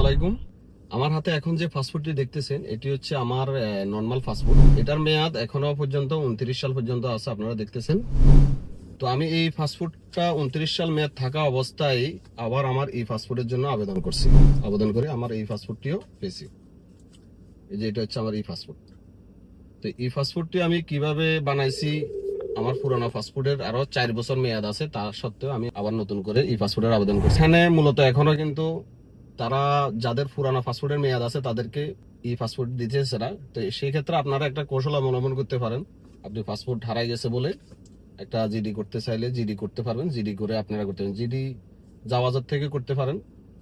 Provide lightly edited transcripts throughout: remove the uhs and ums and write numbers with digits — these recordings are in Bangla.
আলাইকুম। আমার হাতে এখন যে পাসপোর্টটি দেখতেছেন এটি হচ্ছে আমার নরমাল পাসপোর্ট। এটার মেয়াদ এখনো পর্যন্ত 29 সাল পর্যন্ত আছে, আপনারা দেখতেছেন। তো আমি এই পাসপোর্টটা 29 সাল মেয়াদ থাকা অবস্থায় আবার আমার এই পাসপোর্টের জন্য আবেদন করছি। আবেদন করে আমার এই পাসপোর্টটিও পেয়েছি। এই যে এটা হচ্ছে আমার এই পাসপোর্ট। তো এই পাসপোর্টটি আমি কিভাবে বানাইছি, আমার পুরানো পাসপোর্টের আরো 4 বছর মেয়াদ আছে, তা সত্ত্বেও আমি আবার নতুন করে এই পাসপোর্টের আবেদন করছি। এখানে মূলত এখনো কিন্তু তারা যাদের পুরানো পাসপোর্টের মেয়াদ আছে তাদেরকে ই পাসপোর্ট দিতেছে না। তো সেই ক্ষেত্রে আপনারা একটা কৌশল অবলম্বন করতে পারেন। আপনি পাসপোর্ট হারাই গেছে বলে একটা জিডি করতে চাইলে জিডি করতে পারবেন। জিডি করে আপনারা করতে পারেন। জিডি জাওয়াজাত থেকে করতে পারেন।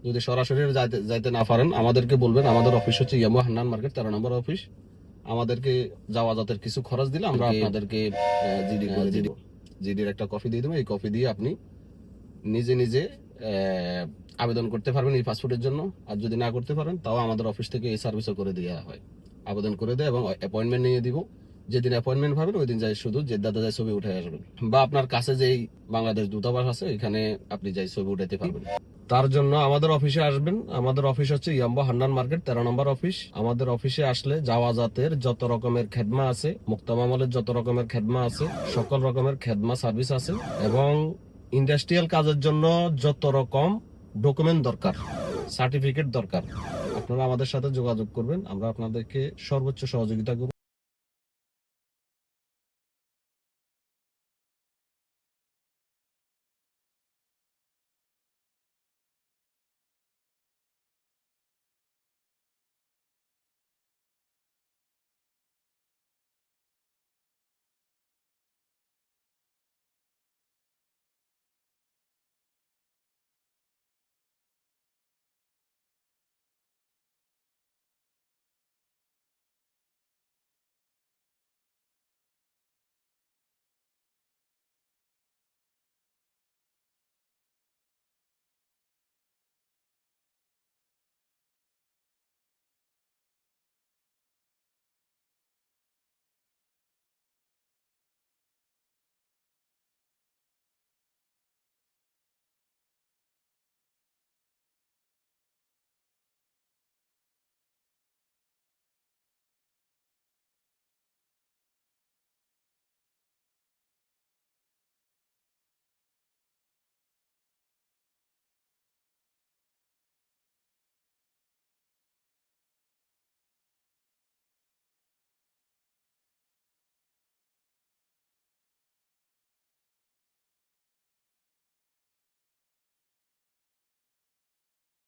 যদি সরাসরি যাইতে না পারেন আমাদেরকে বলবেন। আমাদের অফিস হচ্ছে ইয়ামু হান্নান মার্কেট 13 নম্বর অফিস। আমাদেরকে জাওয়াজাতের কিছু খরচ দিলে আমরা আপনাদেরকে জিডি করে দিব। জিডির একটা কপি দিয়ে দেবো। এই কপি দিয়ে আপনি নিজে নিজে আবেদন করতে পারবেন এই পাসপোর্টের জন্য। আর যদি না করতে পারেন তাও আমাদের অফিস থেকে এই সার্ভিসও করে দেওয়া হয়। আবেদন করে দেয় এবং অ্যাপয়েন্টমেন্ট নিয়ে দিব। যেদিন অ্যাপয়েন্টমেন্ট পাবেন ওই দিন যাই শুধু জেদ্দাতে যাই ছবি উঠে আসবেন, বা আপনার কাছে যেই বাংলাদেশ দূতাবাস আছে এখানে আপনি যাই ছবি উঠাতে পারবেন। তার জন্য আমাদের অফিসে আসবেন। আমাদের অফিস হচ্ছে ইয়াম্বা হান্নান মার্কেট 13 নম্বর অফিস। আমাদের অফিসে আসলে জাওয়াজাতের যত রকমের খেদমা আছে, মুক্তামামলের যত রকমের খেদমা আছে, সকল রকমের খেদমা সার্ভিস আছে। এবং ইন্ডাস্ট্রিয়াল কাজের জন্য যত রকম ডকুমেন্ট দরকার, সার্টিফিকেট দরকার, আপনারা আমাদের সাথে যোগাযোগ করবেন। আমরা আপনাদেরকে সর্বোচ্চ সহযোগিতা করব।